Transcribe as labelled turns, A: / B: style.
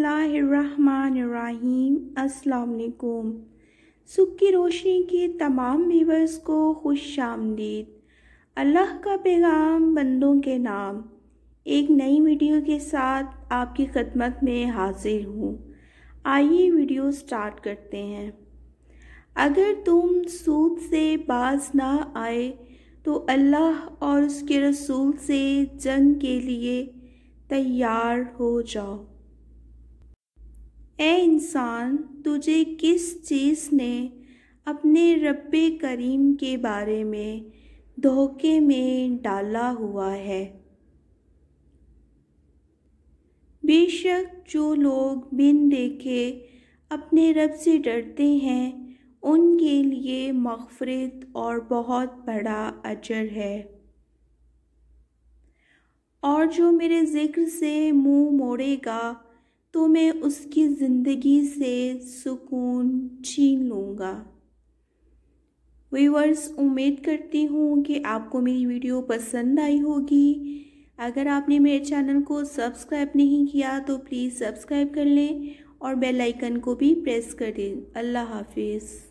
A: बिस्मिल्लाहिर्रहमानिर्रहीम। अस्सलाम वालेकुम। सुख की रोशनी के तमाम व्यूअर्स को खुश आमदीद। अल्लाह का पैगाम बंदों के नाम, एक नई वीडियो के साथ आपकी खिदमत में हाजिर हूँ। आइए वीडियो स्टार्ट करते हैं। अगर तुम सूद से बाज ना आए तो अल्लाह और उसके रसूल से जंग के लिए तैयार हो जाओ। ए इंसान, तुझे किस चीज़ ने अपने रब्बे करीम के बारे में धोखे में डाला हुआ है? बेशक जो लोग बिन देखे अपने रब से डरते हैं उनके लिए मग़फ़िरत और बहुत बड़ा अजर है, और जो मेरे ज़िक्र से मुँह मोड़ेगा तो मैं उसकी ज़िंदगी से सुकून छीन लूँगा। व्यूअर्स, उम्मीद करती हूँ कि आपको मेरी वीडियो पसंद आई होगी। अगर आपने मेरे चैनल को सब्सक्राइब नहीं किया तो प्लीज़ सब्सक्राइब कर लें और बेल आइकन को भी प्रेस कर दें। अल्लाह हाफिज़।